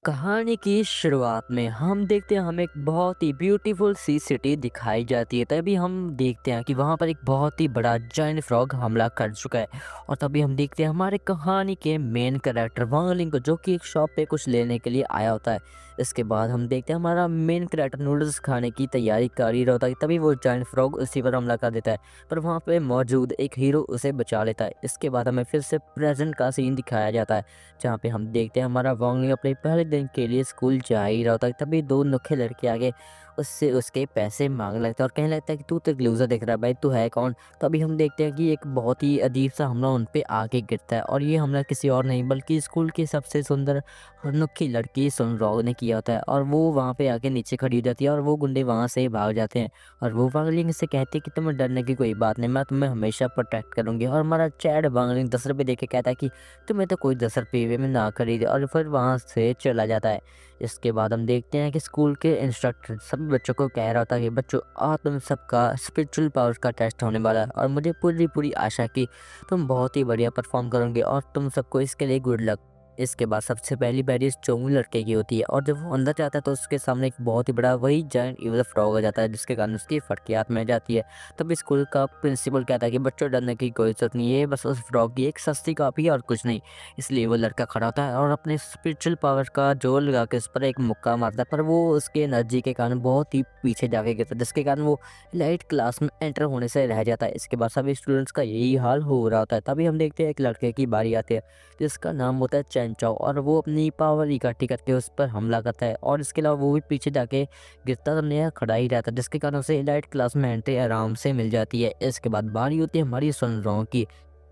कहानी की शुरुआत में हम देखते हैं हमें एक बहुत ही ब्यूटीफुल सी सिटी दिखाई जाती है। तभी हम देखते हैं कि वहाँ पर एक बहुत ही बड़ा जायंट फ्रॉग हमला कर चुका है। और तभी हम देखते हैं हमारे कहानी के मेन कैरेक्टर वांगलिंग को, जो कि एक शॉप पे कुछ लेने के लिए आया होता है। इसके बाद हम देखते हैं हमारा मेन कैरेक्टर नूडल्स खाने की तैयारी कर ही रहा होता है, तभी वो जायंट फ्रॉग उसी पर हमला कर देता है। पर वहाँ पे मौजूद एक हीरो उसे बचा लेता है। इसके बाद हमें फिर से प्रेजेंट का सीन दिखाया जाता है, जहाँ पे हम देखते हैं हमारा वांगली अपने पहले दिन के लिए स्कूल जा ही रहा होता है। तभी दो नुखे लड़के आगे उससे उसके पैसे मांगने लगता है और कहने लगता है कि तू तो एक लूज़र दिख रहा है भाई, तू है कौन। तभी हम देखते हैं कि एक बहुत ही अजीब सा हमला उन पे आके गिरता है, और ये हमला किसी और नहीं बल्कि स्कूल की सबसे सुंदर और नुखी लड़की सुनरॉग ने किया होता है। और वो वहाँ पे आके नीचे खड़ी हो जाती है और वो गुंडे वहाँ से भाग जाते हैं। और वो वांगलिंग से कहती है कि तुम्हें डरने की कोई बात नहीं, मैं तुम्हें हमेशा प्रोटेक्ट करूंगी। और हमारा चैड वांगलिंग 10 रुपये दे के कहता है कि तुम्हें तो कोई 10 रुपये में ना खरीदे, और फिर वहाँ से चला जाता है। इसके बाद हम देखते हैं कि स्कूल के इंस्ट्रक्टर सभी बच्चों को कह रहा था कि बच्चों, आज तुम सबका स्पिरिचुअल पावर का टेस्ट होने वाला है, और मुझे पूरी पूरी आशा है कि तुम बहुत ही बढ़िया परफॉर्म करोगे, और तुम सबको इसके लिए गुड लक। इसके बाद सबसे पहली बारी इस चोंगू लड़के की होती है, और जब वो अंदर जाता है तो उसके सामने एक बहुत ही बड़ा वही जायंट इवल फ्रॉग आ जाता है, जिसके कारण उसकी फटकी हाथ में जाती है। तब स्कूल का प्रिंसिपल कहता है कि बच्चों, डरने की कोई जरूरत नहीं है, बस उस फ्रॉग की एक सस्ती कॉपी है और कुछ नहीं। इसलिए वो लड़का खड़ा होता है और अपने स्पिरिचुअल पावर का जोर लगा के उस पर एक मुक्का मारता है, पर वो उसके एनर्जी के कारण बहुत ही पीछे जाके गिरता है, जिसके कारण वो लाइट क्लास में एंटर होने से रह जाता है। इसके बाद सभी स्टूडेंट्स का यही हाल हो रहा होता है। तभी हम देखते हैं एक लड़के की बारी आती है, जिसका नाम होता है चैन चाओ, और वो अपनी पावर इकट्ठी करके उस पर हमला करता है। और इसके अलावा वो भी पीछे जाके गिरता तो नया खड़ा ही रहता है, जिसके कारण उसे एलाइट क्लास में एंट्री आराम से मिल जाती है। इसके बाद बारी होती है हमारी सुनरों की,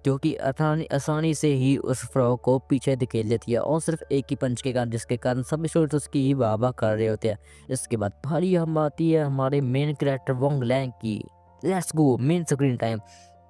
जो कि आसानी से ही उस फ्रॉग को पीछे धकेल देती है, और सिर्फ एक ही पंच के कारण, जिसके कारण सब स्टूडेंट्स उसकी ही वाह वाह कर रहे होते हैं। इसके बाद बारी हम आती है हमारे मेन कैरेक्टर वोंग लैंग की। Let's go main screen time.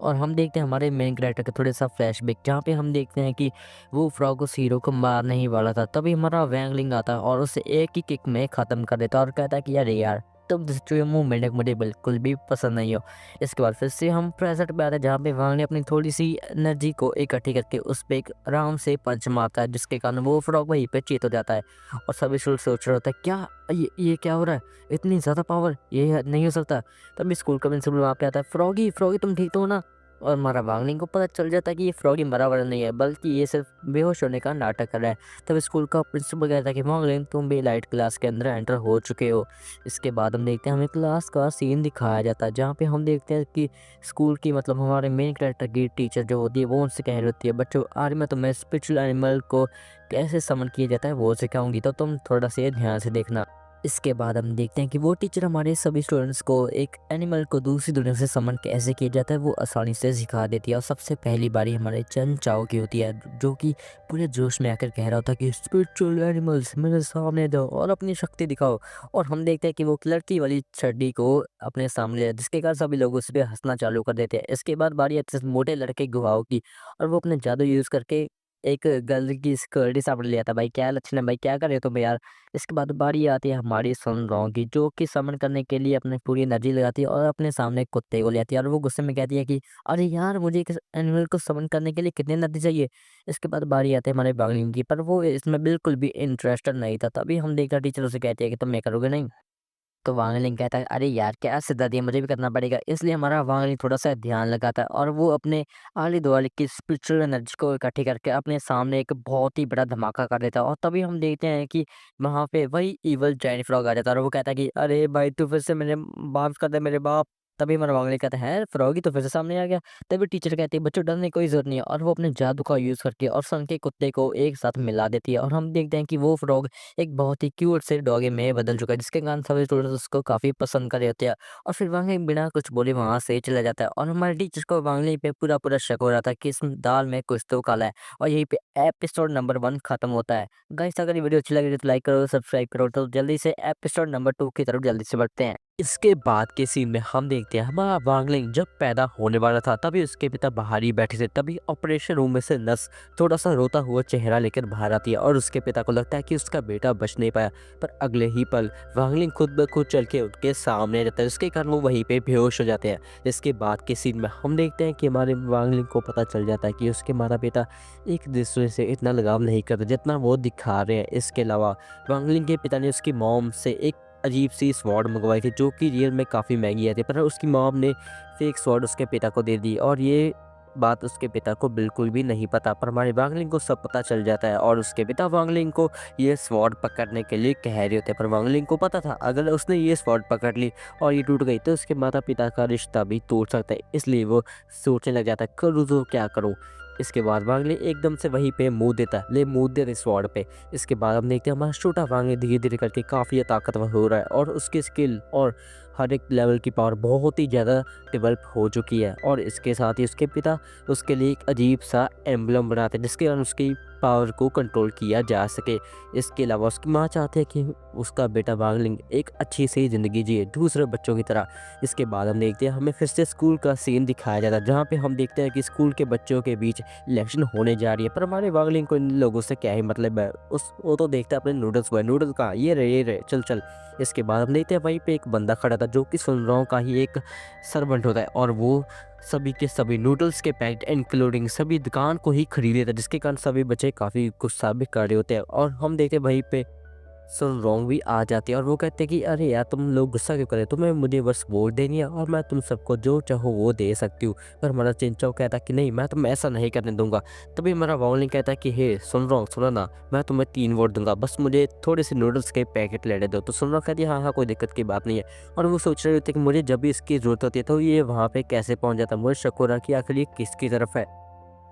और हम देखते हैं हमारे मेन कैरेक्टर का थोड़ा सा फ्लैशबैक, जहाँ पे हम देखते हैं कि वो फ्रॉग उस हीरो को मारने ही वाला था। तभी हमारा वैंगलिंग आता है और उसे एक ही किक में ख़त्म कर देता है, और कहता है कि अरे यार, तुम जो मूवमेंट मुझे बिल्कुल भी पसंद नहीं हो। इसके बाद फिर से हम प्रेजेंट पे आते हैं, जहाँ पे वांग ने अपनी थोड़ी सी एनर्जी को इकट्ठी करके उस पे एक आराम से पंच मारता है, जिसके कारण वो फ्रॉग वहीं पे चीत हो जाता है। और सभी स्टूडेंट सोच रहे होता है क्या ये क्या हो रहा है, इतनी ज़्यादा पावर, ये नहीं हो सकता। तभी स्कूल का प्रिंसिपल वहाँ पे आता है, फ्रॉगी फ्रॉगी तुम ठीक तो हो ना। और हमारा वांगलिंग को पता चल जाता है कि ये फ्रॉगी मरा वरा नहीं है, बल्कि ये सिर्फ बेहोश होने का नाटक कर रहा है। तब स्कूल का प्रिंसिपल कहता है कि वांगलिंग, तुम भी लाइट क्लास के अंदर एंटर हो चुके हो। इसके बाद हम देखते हैं हमें क्लास का सीन दिखाया जाता है, जहाँ पे हम देखते हैं कि स्कूल की मतलब हमारे मेन कैरेक्टर की टीचर जो होती है वो उनसे कह रही होती है, बच्चों आज मैं तुम्हें स्पिरिचुअल एनिमल को कैसे समन किया जाता है वो सिखाऊंगी, तो तुम थोड़ा से ध्यान से देखना। इसके बाद हम देखते हैं कि वो टीचर हमारे सभी स्टूडेंट्स को एक एनिमल को दूसरी दुनिया से समन कैसे किया जाता है वो आसानी से सिखा देती है। और सबसे पहली बारी हमारे चन चाओ की होती है, जो कि पूरे जोश में आकर कह रहा होता है कि स्पिरिचुअल एनिमल्स मेरे सामने दो और अपनी शक्ति दिखाओ। और हम देखते हैं कि वो लड़की वाली छड़ी को अपने सामने ले, जिसके कारण सभी लोग उस पर हंसना चालू कर देते हैं। इसके बाद बारी आती है मोटे लड़के गुहाओं की, और वो अपने जादू यूज करके एक गर्ल की सिक्योरिटी सामने ले आता है। भाई क्या लक्षण है, भाई क्या कर रहे हो तुम यार। इसके बाद बारी आती है हमारी सुनरों की, जो कि समन करने के लिए अपनी पूरी एनर्जी लगाती है और अपने सामने एक कुत्ते को ले आती है, और वो गुस्से में कहती है कि अरे यार, मुझे एक एनिमल को समन करने के लिए कितनी एनर्जी चाहिए। इसके बाद बारी आती है हमारे बागलिंग की, पर वो इसमें बिल्कुल भी इंटरेस्टेड नहीं था। तभी हम देखते हैं टीचर उसे कहती है कि तुम ये करोगे नहीं। तो वांगलिंग कहता है, अरे यार क्या सिद्धांत दिया, मुझे भी करना पड़ेगा। इसलिए हमारा वांगलिंग थोड़ा सा ध्यान लगाता है, और वो अपने आले दुआले की स्पिरिचुअल एनर्जी को इकट्ठी करके अपने सामने एक बहुत ही बड़ा धमाका कर देता है। और तभी हम देखते हैं कि वहाँ पे वही इवल जायंट फ्रॉग आ जाता है, और वो कहता है कि अरे भाई, तू फिर से मेरे माफ कर दे मेरे बाप। तभी हमारा वांगलिंग कहता है, फ्रॉगी तो फिर से सामने आ गया। तभी टीचर कहती है, बच्चों डरने की कोई जरूरत नहीं है, और वो अपने जादू का यूज करके और सन के कुत्ते को एक साथ मिला देती है। और हम देखते हैं कि वो फ्रॉग एक बहुत ही क्यूट से डॉगी में बदल चुका है, जिसके कारण सभी स्टूडेंट्स उसको काफ़ी पसंद कर रहे होते हैं। और फिर वांगली बिना कुछ बोले वहाँ से चला जाता है, और हमारे टीचर को वांगली पे पूरा पूरा शक हो रहा था कि इस दाल में कुछ तो काला है। और यहीं पे एपिसोड नंबर 1 खत्म होता है। गाइस, अगर ये वीडियो अच्छी लगी तो लाइक करो, सब्सक्राइब करो, तो जल्दी से एपिसोड नंबर 2 की तरफ जल्दी से बढ़ते हैं। इसके बाद के सीन में हम देखते हैं हमारा वांगलिंग जब पैदा होने वाला था तभी उसके पिता बाहर ही बैठे थे। तभी ऑपरेशन रूम में से नर्स थोड़ा सा रोता हुआ चेहरा लेकर बाहर आती है और उसके पिता को लगता है कि उसका बेटा बच नहीं पाया। पर अगले ही पल वांगलिंग खुद ब खुद चल के उनके सामने आ जाता है, जिसके कारण वो वहीं पे बेहोश हो जाते हैं। इसके बाद के सीन में हम देखते हैं कि हमारे वांगलिंग को पता चल जाता है कि उसके माता पिता एक दूसरे से इतना लगाव नहीं करते जितना वो दिखा रहे हैं। इसके अलावा वांगलिंग के पिता ने उसकी मॉम से एक अजीब-सी स्वॉर्ड मँगवाई थी जो कि रियल में काफ़ी महँगी आई थी, पर उसकी मॉम ने फेक स्वॉर्ड उसके पिता को दे दी और ये बात उसके पिता को बिल्कुल भी नहीं पता। पर हमारे वांगलिंग को सब पता चल जाता है और उसके पिता वांगलिंग को ये स्वॉर्ड पकड़ने के लिए कह रहे होते हैं। पर वांगलिंग को पता था अगर उसने ये स्वॉर्ड पकड़ ली और ये टूट गई तो उसके माता-पिता का रिश्ता भी टूट सकता है। इसलिए वो सोचने लग जाता है करूँ तो क्या करूँ? इसके बाद वांगलिंग एकदम से वहीं पे मुँह देता है, ले मुँह दे दे स्वॉर्ड पे। इसके बाद हम देखते हैं हमारा छोटा वांगलिंग धीरे-धीरे करके काफ़ी ताकतवर हो रहा है और उसकी स्किल और हर एक लेवल की पावर बहुत ही ज़्यादा डेवलप हो चुकी है। और इसके साथ ही उसके पिता उसके लिए एक अजीब-सा एम्ब्लम बनाते हैं जिसके कारण उसकी पावर को कंट्रोल किया जा सके। इसके अलावा उसकी माँ चाहती है कि उसका बेटा वांगलिंग एक अच्छी-सी ज़िंदगी जिए दूसरे बच्चों की तरह। इसके बाद हम देखते हैं हमें फिर से स्कूल का सीन दिखाया जाता है जहाँ पे हम देखते हैं कि स्कूल के बच्चों के बीच इलेक्शन होने जा रही है। पर हमारे वांगलिंग को इन लोगों से क्या ही मतलब है, उस वो तो देखता है अपने नूडल्स को है, नूडल्स कहाँ, ये रहे चल चल। इसके बाद हम देखते हैं वहीं पे एक बंदा खड़ा था जो कि सुनराव का ही एक सर्वेंट होता है और वो सभी के सभी नूडल्स के पैकेट इंक्लूडिंग सभी दुकान को ही खरीद लेता है, जिसके कारण सभी बच्चे काफ़ी गुस्सा भी कर रहे होते हैं। और हम देखते हैं वहीं पे सनरॉन्ग भी आ जाती है और वो कहते हैं कि अरे यार तुम लोग गुस्सा क्यों कर रहे हो, तुम्हें मुझे बस वोट देनी है और मैं तुम सबको जो चाहो वो दे सकती हूँ। पर हमारा चिंचाओ कहता है कि नहीं, मैं तुम्हें ऐसा नहीं करने दूंगा। तभी हमारा वावलिन कहता है कि हे सनरॉन्ग सुनो ना, मैं तुम्हें 3 वोट दूंगा, बस मुझे थोड़े से नूडल्स के पैकेट लेने दो। तो सनरॉन्ग कहती है हाँ हाँ कोई दिक्कत की बात नहीं है। और वो सोच रहे होते कि मुझे जब भी इसकी जरूरत होती है तो ये वहाँ पे कैसे पहुँच जाता है। मुझे शक हो रहा कि आखिर ये किसकी तरफ है।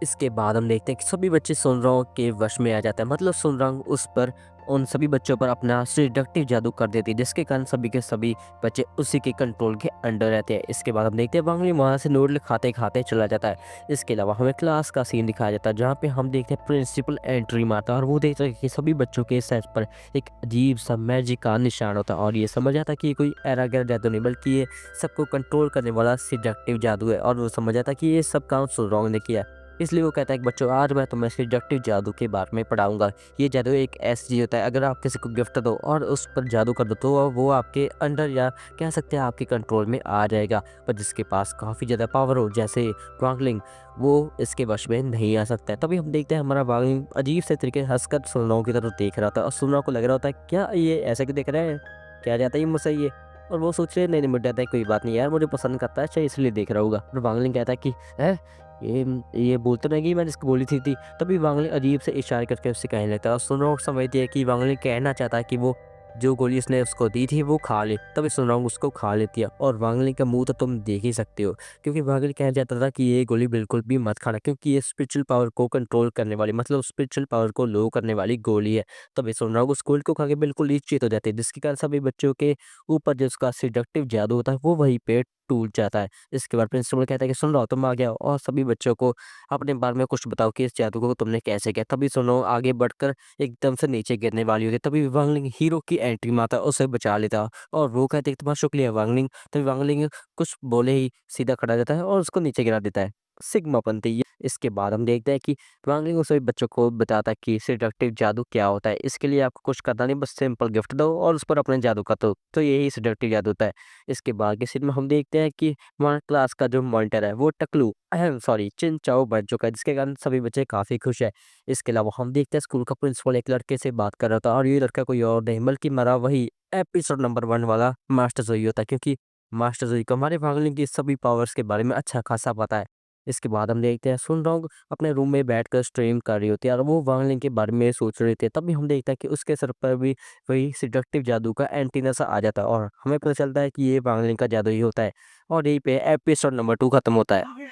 इसके बाद हम देखते हैं कि सभी बच्चे सुनरंग के वश में आ जाते हैं, मतलब सुनरंग उस पर उन सभी बच्चों पर अपना सेडक्टिव जादू कर देती है, जिसके कारण सभी के सभी बच्चे उसी के कंट्रोल के अंडर रहते हैं। इसके बाद हम देखते हैं वांगली वहाँ से नोडल खाते खाते चला जाता है। इसके अलावा हमें क्लास का सीन दिखाया जाता है जहाँ पे हम देखते हैं प्रिंसिपल एंट्री मारता है और वो देखते हैं कि सभी बच्चों के सर पर एक अजीब सा मैजिक का निशान होता है और ये समझ आता है कि ये कोई एरा गैर जादू नहीं बल्कि ये सबको कंट्रोल करने वाला सेडक्टिव जादू है। और वो समझ आता है कि ये सब काम सुनरंग ने किया है। इसलिए वो कहता है कि बच्चों आज मैं तुम्हें सेडक्टिव जादू के बारे में पढ़ाऊँगा। ये जादू एक ऐसी चीज़ होता है, अगर आप किसी को गिफ्ट दो और उस पर जादू कर दो तो वो आपके अंडर या कह सकते हैं आपके कंट्रोल में आ जाएगा। पर जिसके पास काफ़ी ज़्यादा पावर हो जैसे वांगलिंग, वो इसके वश में नहीं आ सकता है। तभी हम देखते हैं हमारा वांगलिंग अजीब से तरीके से हँसकर सुनराव की तरफ देख रहा था और सुनराव को लग रहा होता है क्या ये ऐसा क्यों देख रहा है? क्या चाहता है ये मुझसे ये? और वो सोच रहे हैं नहीं, नहीं मुझे कहता है कोई बात नहीं यार, मुझे पसंद करता है शायद इसलिए देख रहा होगा। और वांगलिंग कहता है कि हैं? ये बोलते रहेगी मैंने इसको बोली थी। तभी वांगली अजीब से इशारे करके उससे कहने लगता है और सुनराव समझती है कि वांगली कहना चाहता है कि वो जो गोली उसने उसको दी थी वो खा ले। तभी सुनराव उसको खा लेती है और वांगली का मुंह तो तुम देख ही सकते हो, क्योंकि वांगली कहना चाहता था कि ये गोली बिल्कुल भी मत खाना क्योंकि ये स्पिरिचुअल पावर को कंट्रोल करने वाली, मतलब स्पिरिचुअल पावर को लो करने वाली गोली है। तभी सुनराव उस गोली को खा के बिल्कुल ही चित हो जाती है, जिसके कारण सभी बच्चों के ऊपर जो उसका सिडक्टिव जादू होता है वो वहीं पे टूट जाता है। इसके बाद प्रिंसिपल कहता है कि सुन रहा हो तुम आ गया और सभी बच्चों को अपने बारे में कुछ बताओ कि इस जादू को तुमने कैसे किया। तभी सुनो आगे बढ़कर एकदम से नीचे गिरने वाली होती है, तभी वांगलिंग हीरो की एंट्री मारता है, उसे बचा लेता है और वो कहते हैं तुम्हारा शुक्रिया वांगलिंग। तभी वांगलिंग कुछ बोले ही सीधा खड़ा हो जाता है और उसको नीचे गिरा देता है। सिग्मा बनती है। इसके बाद हम देखते हैं कि वांगलिंग उन सभी बच्चों को बताता है कि सेडक्टिव जादू क्या होता है। इसके लिए आपको कुछ करना नहीं, बस सिंपल गिफ्ट दो और उस पर अपने जादू का तो यही सेडक्टिव जादू होता है। इसके बाद के सीन में हम देखते हैं कि हमारा क्लास का जो मॉनिटर है वो टकलू सॉरी चिनचाओ बन चुका है, जिसके कारण सभी बच्चे काफ़ी खुश है। इसके अलावा हम देखते हैं स्कूल का प्रिंसिपल एक लड़के से बात कर रहा था और ये लड़का कोई और नहीं बल्कि हमारा वही एपिसोड नंबर 1 वाला मास्टर जोई होता है, क्योंकि मास्टर जोई को हमारे वांगलिंग की सभी पावर्स के बारे में अच्छा खासा पता है। इसके बाद हम देखते हैं सुनडोंग अपने रूम में बैठकर स्ट्रीम कर रही होती है और वो वांगलिंग के बारे में सोच रहे थे। तभी हम देखते हैं कि उसके सर पर भी वही सेडक्टिव जादू का एंटीना सा आ जाता है और हमें पता चलता है कि ये वांगलिंग का जादू ही होता है और यहीं पे एपिसोड नंबर 2 खत्म होता है।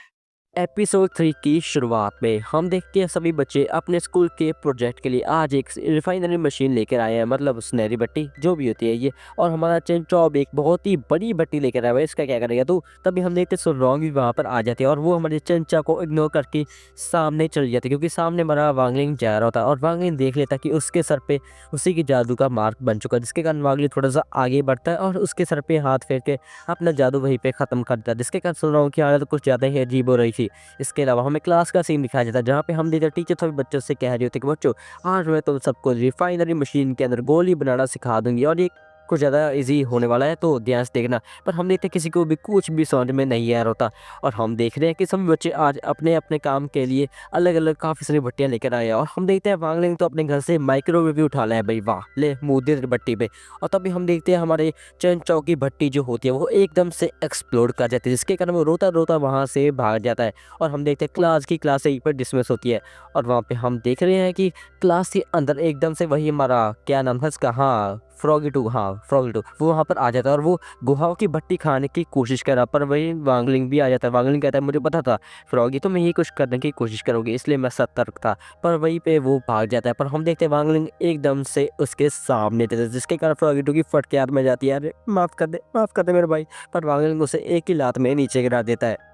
एपिसोड 3 की शुरुआत में हम देखते हैं सभी बच्चे अपने स्कूल के प्रोजेक्ट के लिए आज एक रिफाइनरी मशीन लेकर आए हैं, मतलब सुनहरी भट्टी जो भी होती है ये। और हमारा चेंचॉब एक बहुत ही बड़ी भट्टी लेकर आया हुआ है, इसका क्या करेगा तो तभी हम देखते हैं सुरलोंग भी वहाँ पर आ जाते हैं और वो हमारे चेंचा को इग्नोर करके सामने चल जाते, क्योंकि सामने हमारा वांगलिंग जा रहा होता है और वांगलिंग देख लेता कि उसके सर पे उसी की जादू का मार्क बन चुका है, जिसके कारण वांगलिंग थोड़ा सा आगे बढ़ता है और उसके सर पे हाथ फेर के अपना जादू वहीं पे खत्म कर देता है, जिसके कारण सुरलोंग की हालत कुछ ज़्यादा ही अजीब हो रही थी। इसके अलावा हमें क्लास का सीन दिखाया जाता है जहाँ पे हम देखते टीचर सभी बच्चों से कह रहे होते कि बच्चों आज मैं तुम सबको रिफाइनरी मशीन के अंदर गोली बनाना सिखा दूंगी और ये कुछ ज़्यादा इजी होने वाला है, तो ध्यान से देखना। पर हम देखते हैं किसी को भी कुछ भी समझ में नहीं आ रहा होता और हम देख रहे हैं कि सभी बच्चे आज अपने अपने काम के लिए अलग अलग काफ़ी सारी भट्टियाँ लेकर आए हैं और हम देखते हैं वांगलिंग तो अपने घर से माइक्रोवेव भी उठा लाया है भाई, वाह ले मुँह दे भट्टी पे। और तभी हम देखते हैं हमारे चंद चौक की भट्टी जो होती है वो एकदम से एक्सप्लोड कर जाती है, जिसके कारण वो रोता रोता वहाँ से भाग जाता है और हम देखते हैं क्लास यहीं पर डिसमिस होती है। और वहाँ पे हम देख रहे हैं कि क्लास के अंदर एकदम से वही हमारा क्या नाम था इसका, हाँ फ्रॉगी टू, हाँ फ्रॉगी टू वो वहाँ पर आ जाता है और वो गुहाओं की भट्टी खाने की कोशिश कर रहा, पर वही वांगलिंग भी आ जाता है। वांगलिंग कहता है मुझे पता था फ्रॉगी तुम यही कुछ करने की कोशिश करोगे, इसलिए मैं सतर्क था, पर वहीं पे वो भाग जाता है। पर हम देखते हैं वांगलिंग एकदम से उसके सामने थे, जिसके कारण फ्रॉगी टू की फटके याद में जाती है, अरे माफ़ कर दे मेरे भाई। पर वांगलिंग उसे एक ही लात में नीचे गिरा देता है।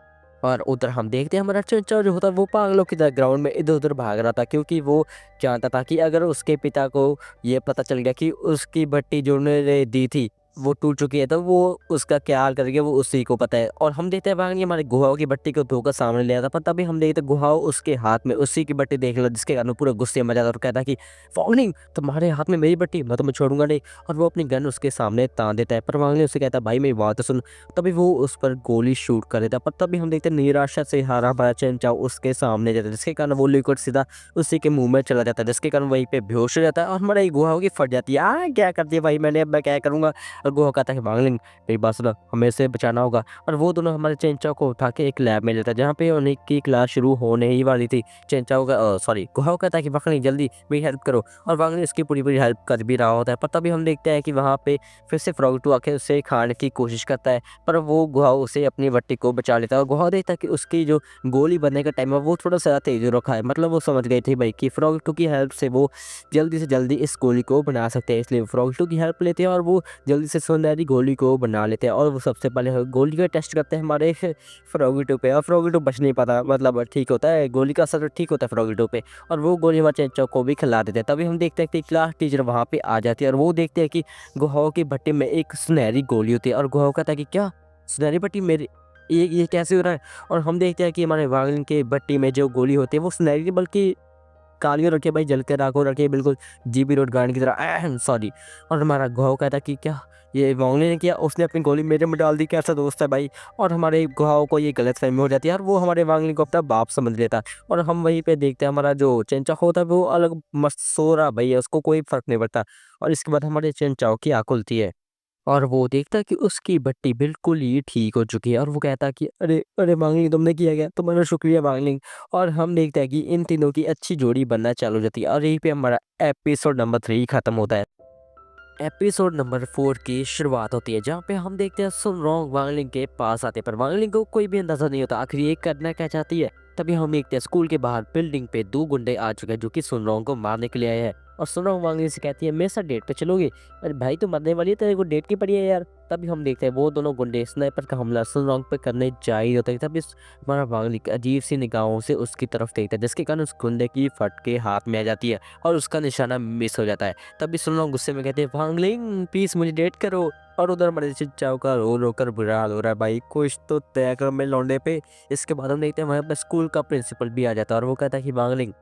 और उधर हम देखते हैं हमारा चंचा जो होता है वो पागलों की तरह ग्राउंड में इधर उधर भाग रहा था, क्योंकि वो जानता था कि अगर उसके पिता को ये पता चल गया कि उसकी भट्टी जो उन्होंने दी थी वो टूट चुकी है, तो वो उसका क्या हाल करेंगे वो उसी को पता है। और हम देखते हैं भाग हमारे गुहाओं की भट्टी को धोकर सामने ले आता, पर तभी हम देखते हैं गुहाओं उसके हाथ में उसी की भट्टी देख लो, जिसके कारण वो पूरा गुस्से में जाता है और कहता है कि फॉगनिंग तुम्हारे हाथ में मेरी भट्टी, मैं तुम्हें छोड़ूंगा नहीं। और वो अपनी गन उसके सामने तान देता है, पर वांगली उससे कहता है भाई मेरी बात तो सुन। तभी वो उस पर गोली शूट कर देता है, पर तभी हम देखते हैं निराशा से हारा भरा चेंचाओ उसके सामने जाता है, जिसके कारण वो लिक्विड सीधा उसी के मुंह में चला जाता है, जिसके कारण वहीं पे बेहोश हो जाता है और हमारी गुहा होगी फट जाती है। क्या कर दिया भाई मैंने, अब मैं क्या करूंगा। और गुहा कहता है कि वांगलिंग मेरी बात सुनो, हमें से बचाना होगा। और वो दोनों हमारे चेंचाओ को उठा के एक लैब में लेता है जहाँ पे उन्हीं की क्लास शुरू होने ही वाली थी। चेंचाओ का सॉरी गुहा कहता है कि वांगलिंग जल्दी मेरी हेल्प करो, और वांगलिंग इसकी पूरी पूरी हेल्प कर भी रहा होता है। पर तभी हम देखते हैं कि वहाँ पे फिर से फ्रॉग टू आके उसे खाने की कोशिश करता है, पर वो गुहा उसे अपनी भट्टी को बचा लेता है। और गुहा देखता है कि उसकी जो गोली बनने का टाइम है वो थोड़ा सा तेज रखा है, मतलब वो समझ गए थे भाई कि फ्रॉग टू की हेल्प से वो जल्दी से जल्दी इस गोली को बना सकते हैं, इसलिए फ्रॉग टू की हेल्प लेते हैं और वो जल्दी से सुनहरी गोली को बना लेते हैं। और वो सबसे पहले गोली का टेस्ट करते हैं हमारे फ्रॉगी टू पे, और फ्रॉगी टू बच नहीं पाता, मतलब ठीक होता है गोली का असर ठीक होता है फ्रॉगी टू पे, और वो गोली हमारे चेंचो को भी खिला देते हैं। तभी हम देखते हैं कि क्लास टीचर वहाँ पे आ जाती है और वो देखते हैं कि गुहाओं की भट्टी में एक सुनहरी गोली होती है। और गुहाओं कहता है कि क्या सुनहरी भट्टी मेरी, ये कैसे हो रहा है। और हम देखते हैं कि हमारे वागन के भट्टी में जो गोली होती है वो सुनहरी नहीं बल्कि कालियों रखे भाई, जल के राख हो रखे बिल्कुल जीबी रोड गार्ड की तरह, सॉरी। और हमारा गुहाओ कहता कि क्या ये वांगली ने किया, उसने अपनी गोली मेरे में डाल दी, कैसा दोस्त है भाई। और हमारे गुहाओ को ये गलत फहमी हो जाती है और वो हमारे वांगली को अपना बाप समझ लेता है। और हम वहीं पे देखते हैं हमारा जो चेंचा होता है वो अलग मस्त सो रहा भाई है, उसको कोई फर्क नहीं पड़ता। और इसके बाद हमारे चेंचाओ की आंख खुलती है और वो देखता है कि उसकी भट्टी बिल्कुल ही ठीक हो चुकी है और वो कहता है कि अरे अरे वांगलिंग तुमने किया क्या, तुम्हारा शुक्रिया वांगलिंग। और हम देखते हैं कि इन तीनों की अच्छी जोड़ी बनना चालू हो जाती है और यहीं पे हमारा एपिसोड नंबर 3 खत्म होता है। एपिसोड नंबर 4 की शुरुआत होती है जहाँ पे हम देखते हैं सुनरोंग वांगलिंग के पास आते हैं, पर वांगलिंग को कोई भी अंदाजा नहीं होता आखिर ये करना क्या चाहती है। तभी हम देखते हैं स्कूल के बाहर बिल्डिंग पे 2 गुंडे आ चुके हैं जो कि सुनरोंग को मारने के लिए आए हैं। और सुनरोंग वांगलिंग से कहती है मेरे साथ डेट पे चलोगे, अरे भाई तू मरने वाली है, तेरे को डेट की पड़ी है यार। तभी हम देखते हैं वो दोनों गुंडे स्नाइपर का हमला सुनरोंग पे करने जा ही होते हैं, तभी हमारा वांगलिंग अजीब सी निगाहों से उसकी तरफ देखता है, जिसके कारण उस गुंडे की फटके हाथ में आ जाती है और उसका निशाना मिस हो जाता है। तभी सुन लोग गुस्से में कहते हैं वांगलिंग प्लीज मुझे डेट करो। और उधर हमारे चिचाओ का रो रो कर बुरा हाल हो रहा है भाई, कुछ तो तय करो मेरे लौंडे पे। इसके बाद हम देखते हैं वहाँ पे स्कूल का प्रिंसिपल भी आ जाता है और वो कहता है कि वांगलिंग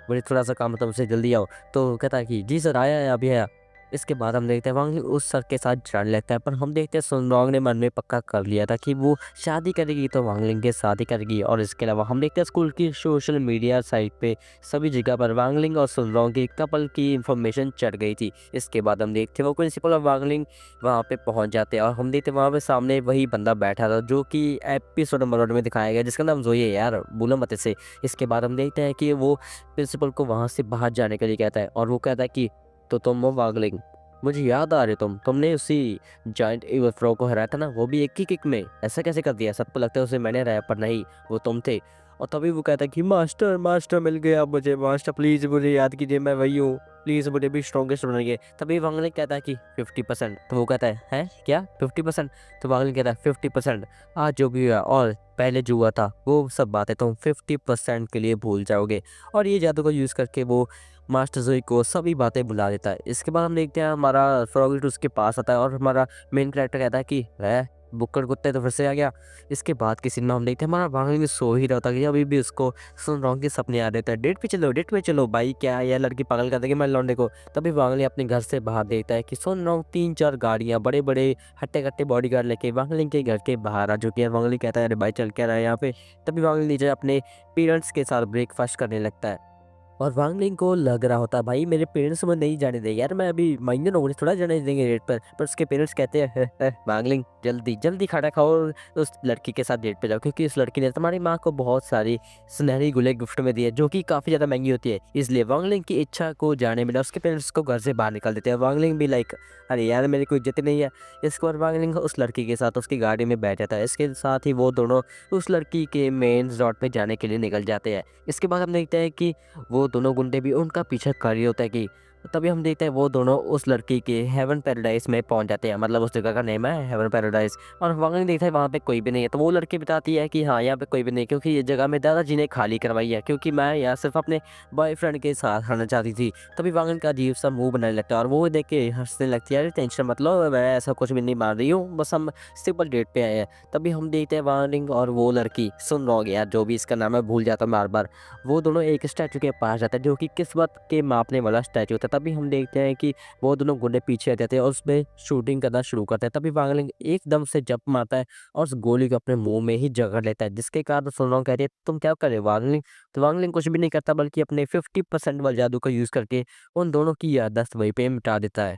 मुझे थोड़ा सा काम है तुमसे जल्दी आओ। तो कहता है कि जी सर आया है अभी आया। इसके बाद हम देखते हैं वांगलिंग उस सर के साथ जाने लगता है, पर हम देखते हैं सुनरोंग ने मन में पक्का कर लिया था कि वो शादी करेगी तो वांगलिंग के साथ ही करेगी। और इसके अलावा हम देखते हैं स्कूल की सोशल मीडिया साइट पे सभी जगह पर वांगलिंग और सुनरोंग की कपल की इंफॉर्मेशन चढ़ गई थी। इसके बाद हम देखते हैं वो प्रिंसिपल और वांगलिंग वहाँ पे पहुँच जाते हैं और हम देखते हैं वहाँ पे सामने वही बंदा बैठा था जो कि एपिसोड नंबर 1 में दिखाया गया, जिसका नाम जोई है यार, भूलो मत इसे। इसके बाद हम देखते हैं कि वो प्रिंसिपल को वहाँ से बाहर जाने के लिए कहता है और वो कहता है कि तो तुम वो वागलिंग, मुझे याद आ रहे तुमने उसी जायंट ईगल फ्रॉग को हराया था ना, वो भी एक ही किक में, ऐसा कैसे कर दिया। सबको लगता है उसे मैंने हराया पर नहीं वो तुम थे। और तभी वो कहता है कि मास्टर मास्टर मिल गया मुझे, मास्टर प्लीज़ मुझे याद कीजिए, मैं वही हूँ, प्लीज़ मुझे भी स्ट्रॉन्गेस्ट बनाइए। तभी वांगलिंग कहता है कि 50%। तो वो कहता है, हैं क्या 50%? तो वांगलिंग कहता है 50%, आज जो भी हुआ और पहले जो हुआ था वो सब बातें तुम 50% के लिए भूल जाओगे। और ये जादू का यूज़ करके वो मास्टर ज़ोई को सभी बातें भुला देता है। इसके बाद हम देखते हैं हमारा फ्रॉगलेट उसके पास आता है और हमारा मेन कैरेक्टर कहता है कि वह बुक्कड़ कुत्ते तो फिर से आ गया। इसके बाद के सीन में हम देखते हैं हमारा वांगलिंग सो ही रहा था कि अभी भी उसको सुन रहा हूँ कि सपने आ रहे थे, डेट पे चलो भाई, क्या है, यह लड़की पागल कर देगी मैं लौंडे को। तभी वांगलिंग अपने घर से बाहर देखता है कि सुन रहा हूँ 3-4 गाड़ियाँ बड़े बड़े हट्टे-कट्टे बॉडीगार्ड लेके वांगलिंग के घर के बाहर आ चुकी है। वांगलिंग कहता है, अरे भाई चल क्या रहा है यहाँ पे। तभी वांगलिंग नीचे अपने पेरेंट्स के साथ ब्रेकफास्ट करने लगता है और वांगलिंग को लग रहा होता है भाई मेरे पेरेंट्स मुझे नहीं जाने देंगे यार, मैं अभी माइनर हूँ, मुझे थोड़ा जाने देंगे डेट पर उसके पेरेंट्स कहते हैं, "है, वांगलिंग जल्दी जल्दी खाना खाओ और उस लड़की के साथ डेट पे जाओ, क्योंकि उस लड़की ने तुम्हारी माँ को बहुत सारी सुनहरी गुले गिफ्ट में दी है जो कि काफ़ी ज़्यादा महंगी होती है, इसलिए वांगलिंग की इच्छा को जाने मिला उसके पेरेंट्स को घर से बाहर निकाल देते हैं। वांगलिंग भी लाइक अरे यार मेरी कोई इज्जत ही नहीं है। इसके बाद वांगलिंग उस लड़की के साथ उसकी गाड़ी में बैठ जाता है। इसके साथ ही वो दोनों उस लड़की के मेन रिजॉर्ट पे जाने के लिए निकल जाते हैं। इसके बाद हम देखते हैं कि वो दोनों गुंडे भी उनका पीछा कर रहे होता है कि तभी हम देखते हैं वो दोनों उस लड़की के हेवन पैराडाइज में पहुंच जाते हैं, मतलब उस जगह का नेम है हेवन पैराडाइज। और वहाँ देखता है वहाँ पे कोई भी नहीं है, तो वो लड़की बताती है कि हाँ यहाँ पे कोई भी नहीं, क्योंकि ये जगह मैं दादाजी ने खाली करवाई है, क्योंकि मैं यहाँ सिर्फ अपने बॉयफ्रेंड के साथ रहना चाहती थी। तभी वांगन का अजीब सा मुंह बनाने लगता है और वो देख के हंसने लगती है, अरे टेंशन मत लो, मैं ऐसा कुछ भी नहीं मान रही हूँ, बस हम सिंपल डेट पे आए हैं। तभी हम देखते हैं वांगलिंग और वो लड़की, सुन रहा यार जो भी इसका नाम है भूल जाता हूँ बार बार, वो दोनों एक स्टैचू के पास जाते हैं जो कि किस्मत के मापने वाला स्टैचू होता है। तभी हम देखते हैं कि वो दोनों गुंडे पीछे आ जाते हैं और उसमें शूटिंग करना शुरू करते हैं। तभी वांगलिंग एकदम से जंप मारता है और उस गोली को अपने मुंह में ही जकड़ लेता है, जिसके कारण सुनरोंग कहती है तुम क्या कर रहे हो वांगलिंग। तो वांगलिंग कुछ भी नहीं करता बल्कि अपने 50% वाले जादू का यूज करके उन दोनों की याददाश्त वहीं पे मिटा देता है।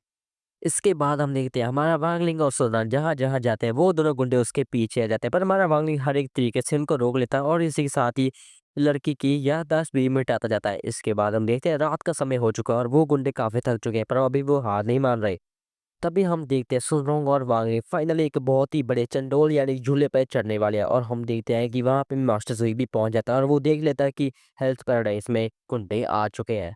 इसके बाद हम देखते हैं हमारा वांगलिंग और सुनान जहाँ-जहाँ जाते हैं वो दोनों गुंडे उसके पीछे आ जाते हैं, पर हमारा वांगलिंग हर एक तरीके से उनको रोक लेता है और इसी के साथ ही लड़की की याददाश्त भी मिटाता जाता है। इसके बाद हम देखते हैं रात का समय हो चुका है और वो गुंडे काफ़ी थक चुके हैं, पर अभी वो हार नहीं मान रहे। तभी हम देखते हैं सुनरोंग और वांगलिंग फाइनली एक बहुत ही बड़े चंडोल यानी झूले पे चढ़ने वाले हैं और हम देखते हैं कि वहाँ पे मास्टर ज़ोई भी पहुँच जाता है और वो देख लेता है कि हेल्थ पैराडाइस में गुंडे आ चुके हैं।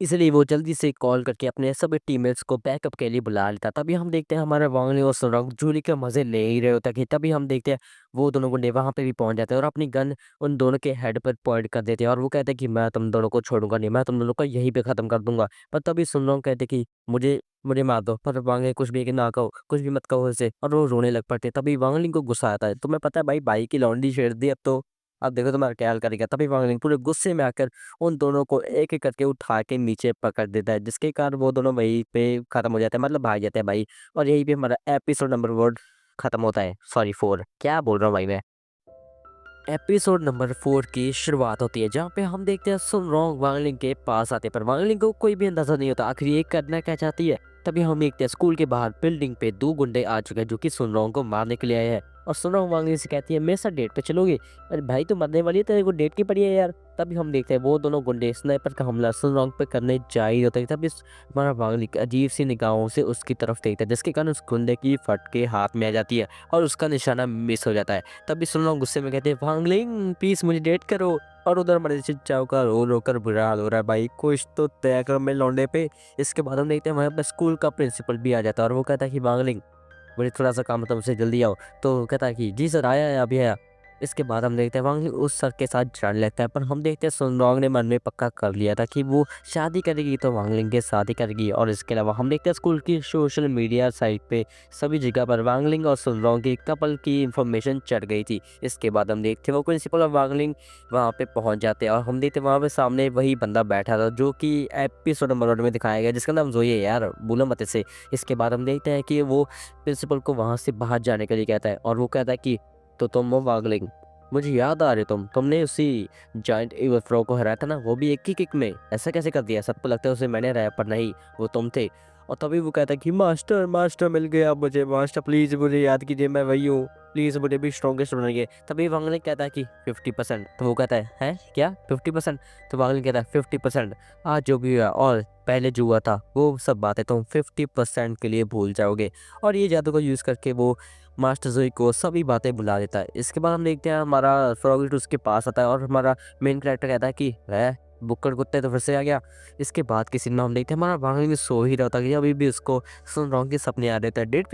इसलिए वो जल्दी से कॉल करके अपने सभी टीममेट्स को बैकअप के लिए बुला लेता। तभी हम देखते हैं हमारा वांगली और सुरंग जूली के मज़े ले ही रहे होते हैं कि तभी हम देखते हैं वो दोनों गुंडे वहाँ पे भी पहुँच जाते हैं और अपनी गन उन दोनों के हेड पर पॉइंट कर देते हैं और वो कहते हैं कि मैं तुम दोनों को छोड़ूंगा नहीं, मैं तुम दोनों को यहीं पे ख़त्म कर दूंगा। पर तभी सुनरोंग कहते कि मुझे मुझे मार दो, पर वांगली कुछ भी कि ना कहो, कुछ भी मत कहो इसे, और वो रोने लग पड़ते। तभी वांगली को गुस्सा आता है, तुम्हें पता है भाई की लौंडी छेड़ दी अब देखो तुम्हारा क्या हाल करेगा। तभी वांगली पूरे गुस्से में आकर उन दोनों को एक-एक करके उठा के नीचे पटक देता है, जिसके कारण वो दोनों वहीं पे खत्म हो जाते हैं, मतलब भाग जाते हैं भाई। और यहीं पे हमारा एपिसोड नंबर 4 खत्म होता है, सॉरी 4 क्या बोल रहा हूँ भाई मैं। एपिसोड नंबर 4 की शुरुआत होती है जहाँ पे हम देखते हैं सुनरोंग वांगलिंग के पास आते हैं, पर वांगलिंग को कोई भी अंदाजा नहीं होता आखिर ये करना क्या चाहती है। तभी हम देखते हैं स्कूल के बाहर बिल्डिंग पे 2 गुंडे आ चुके हैं जो कि सुनरोंग को मारने के लिए आए हैं और सुनरोंग वांगलिंग से कहती है मेरे साथ डेट पे चलोगे। अरे भाई तू मरने वाली है, तेरे को डेट की पड़ी है यार। तभी हम देखते हैं वो दोनों गुंडे स्नाइपर का हमला सुनरोंग पे करने जा ही होते हैं। तभी हमारा वांगलिंग अजीब सी निगाहों से उसकी तरफ देखता है, जिसके कारण उस गुंडे की फट के हाथ में आ जाती है और उसका निशाना मिस हो जाता है। तभी सुनलोंग गुस्से में कहते हैं वांगलिंग प्लीज मुझे डेट करो। और उधर हमारे चिंचाओ का रो रो कर बुरा हाल हो रहा है भाई, कुछ तो तय करो मेरे लौंडे पे। इसके बाद हम देखते हैं वहाँ पे स्कूल का प्रिंसिपल भी आ जाता है और वो कहता है कि वांगलिंग मुझे थोड़ा सा काम था, मुझसे जल्दी आओ। तो कहता है कि जी सर आया है अभी आया। इसके बाद हम देखते हैं वांगलिंग उस सर के साथ जाने लगता है, पर हम देखते हैं सुनरोंग ने मन में पक्का कर लिया था कि वो शादी करेगी तो वांगलिंग के साथ ही करेगी। और इसके अलावा हम देखते हैं स्कूल की सोशल मीडिया साइट पे सभी जगह पर वांगलिंग और सुनरोंग की कपल की इंफॉर्मेशन चढ़ गई थी। इसके बाद हम देखते हैं वो प्रिंसिपल और वांगलिंग वहाँ पे पहुँच जाते हैं और हम देखते हैं वहाँ पे सामने वही बंदा बैठा था जो कि एपिसोड नंबर 1 में दिखाया गया, जिसका नाम जोई है यार, भूलो मत इसे। इसके बाद हम देखते हैं कि वो प्रिंसिपल को वहाँ से बाहर जाने के लिए कहता है और वो कहता है कि तो तुम वो वागलिंग, मुझे याद आ रहे तुमने उसी जायंट इविल फ्रॉग को हराया था ना, वो भी एक ही किक में, ऐसा कैसे कर दिया। सबको लगता है उसे मैंने हराया, पर नहीं वो तुम थे। और तभी वो कहता है कि मास्टर मास्टर मिल गया मुझे, मास्टर प्लीज़ मुझे याद कीजिए, मैं वही हूँ, प्लीज़ मुझे भी स्ट्रॉन्गेस्ट बनाइए। तभी वांगलिंग कहता है कि 50%। तो वो कहता है हैं क्या 50%? तो वांगलिंग कहता है 50%, आज जो भी हुआ और पहले जो हुआ था वो सब बातें तुम 50% के लिए भूल जाओगे। और ये जादू को यूज़ करके वो मास्टर ज़ोई को सभी बातें भुला देता है। इसके बाद हम देखते हैं हमारा फ्रॉगलेट उसके पास आता है और हमारा मेन कैरेक्टर कहता है कि बुक्कड़ कुत्ते तो फिर से आ गया। इसके बाद के सीन में हम देखते हैं हमारा वांगलिंग सो ही रहा था कि अभी भी उसको सुन के सपने आ रहे थे, डेट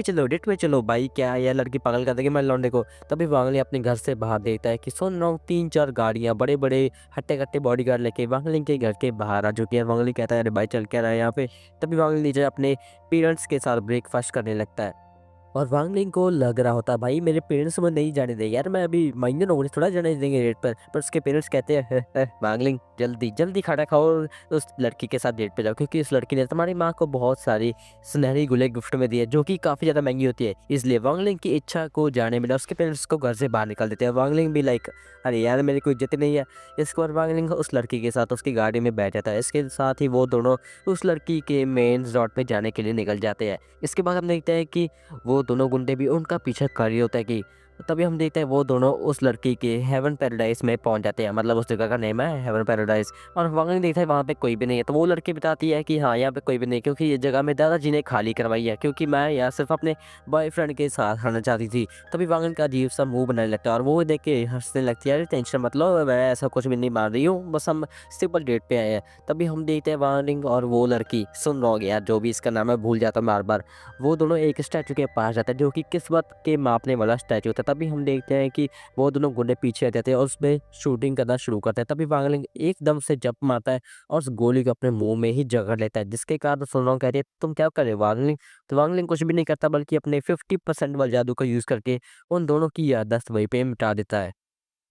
पे चलो भाई, क्या है, यह लड़की पागल कर देगी मेरे लौंडे को। तभी वांगलिंग अपने घर से बाहर देखता है कि सुन रहा हूँ 3-4 गाड़ियाँ बड़े बड़े हट्टे-कट्टे बॉडीगार्ड लेके वांगलिंग के घर के बाहर आ चुकी है। वांगलिंग कहता है अरे भाई चल क्या रहा है यहाँ पे। तभी वांगलिंग नीचे अपने पेरेंट्स के साथ ब्रेकफास्ट करने लगता है और वांगलिंग को लग रहा होता है भाई मेरे पेरेंट्स मुझे नहीं जाने देंगे यार, मैं अभी महीने होने थोड़ा जाने देंगे डेट पर उसके पेरेंट्स कहते हैं वांगलिंग जल्दी जल्दी खाना खाओ और उस लड़की के साथ डेट पे जाओ, क्योंकि उस लड़की ने तुम्हारी माँ को बहुत सारी सुनहरी गुले गिफ्ट में दी है जो कि काफ़ी ज़्यादा महंगी होती है। इसलिए वांगलिंग की इच्छा को जाने मिला उसके पेरेंट्स को घर से बाहर निकाल देते हैं। वांगलिंग भी लाइक अरे यार मेरी कोई इज्जत ही नहीं है। इसके बाद वांगलिंग उस लड़की के साथ उसकी गाड़ी में बैठ जाता है। इसके साथ ही वो दोनों उस लड़की के मेन रिजॉर्ट पे जाने के लिए निकल जाते हैं। इसके बाद हम देखते हैं कि वो दोनों गुंडे भी उनका पीछा कर रहे होता है कि तभी हम देखते हैं वो दोनों उस लड़की के हेवन पैराडाइज में पहुंच जाते हैं, मतलब उस जगह का नेम है हेवन पैराडाइज। और वहाँ देखता है वहाँ पे कोई भी नहीं है, तो वो लड़की बताती है कि हाँ यहाँ पे कोई भी नहीं, क्योंकि ये जगह मैं दादाजी ने खाली करवाई है, क्योंकि मैं यहाँ सिर्फ अपने बॉयफ्रेंड के साथ रहना चाहती थी। तभी वांगन का अजीब सा मुंह बनाने लगता है और वो देख के हंसने लगती है, अरे टेंशन मत लो, मैं ऐसा कुछ भी नहीं मान रही हूँ, बस हम सिंपल डेट पे आए हैं। तभी हम देखते हैं वांगलिंग और वो लड़की सुन रहा यार जो भी इसका नाम है भूल जाता हूँ बार बार, वो दोनों एक स्टैचू के पास जाते हैं जो कि किस्मत के मापने वाला स्टैचू होता है। तभी हम देखते हैं कि वो दोनों गुंडे पीछे आ जाते हैं और उसमें शूटिंग करना शुरू करते हैं। तभी वांगलिंग एकदम से जंप मारता है और उस गोली को अपने मुंह में ही जगह लेता है, जिसके कारण सुनरोंग कहती है तुम क्या कर रहे हो वांगलिंग। तो वांगलिंग कुछ भी नहीं करता बल्कि अपने 50% वाले जादू का यूज करके उन दोनों की याददाश्त वहीं पे मिटा देता है।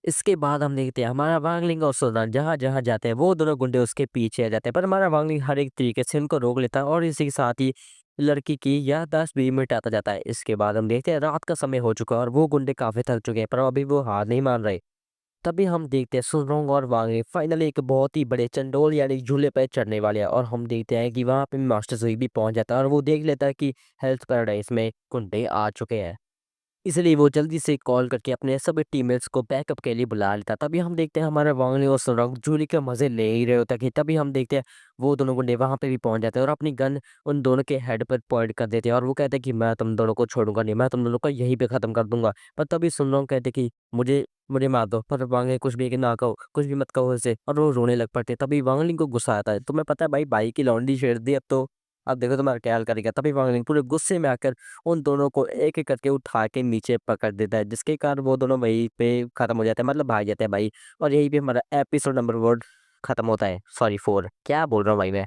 इसके बाद हम देखते हैं हमारा वांगलिंग और सुनान जहाँ-जहाँ जाते हैं वो दोनों गुंडे उसके पीछे आ जाते हैं, पर हमारा वांगलिंग हर एक तरीके से उनको रोक लेता है और इसी के साथ ही लड़की की याददाश्त भी मिटाता जाता है। इसके बाद हम देखते हैं रात का समय हो चुका है और वो गुंडे काफ़ी थक चुके हैं, पर अभी वो हार नहीं मान रहे। तभी हम देखते हैं सुनरोंग और वांगलिंग फाइनली एक बहुत ही बड़े चंडोल यानी झूले पे चढ़ने वाले हैं और हम देखते हैं कि वहाँ पे मास्टर ज़ोई भी पहुँच जाता है और वो देख लेता है कि हेल्थ पैराडाइज़ में गुंडे आ चुके हैं। इसलिए वो जल्दी से कॉल करके अपने सभी टीममेट्स को बैकअप के लिए बुला लेता। तभी हम देखते हैं हमारा वांगली और सुरंग जूली के मज़े ले ही रहे होते हैं कि तभी हम देखते हैं वो दोनों गुंडे वहाँ पे भी पहुँच जाते हैं और अपनी गन उन दोनों के हेड पर पॉइंट कर देते हैं और वो कहते हैं कि मैं तुम दोनों को छोड़ूंगा नहीं, मैं तुम दोनों को यहीं पे ख़त्म कर दूंगा। पर तभी सुनरोंग कहते कि मुझे मुझे मार दो, पर वांगली कुछ भी कि ना कहो, कुछ भी मत कहो इसे, और वो रोने लग पड़ते हैं। तभी वांगली को गुस्सा आता है, तुम्हें पता है भाई की लौंडी छेड़ दी, अब देखो तुम्हारा क्या हाल करेगा। तभी वांगली पूरे गुस्से में आकर उन दोनों को एक-एक करके उठा के नीचे पटक देता है, जिसके कारण वो दोनों वहीं पे खत्म हो जाते हैं, मतलब भाग जाते हैं भाई। और यहीं पे हमारा एपिसोड नंबर 4 खत्म होता है। सॉरी 4 क्या बोल रहा हूँ भाई मैं।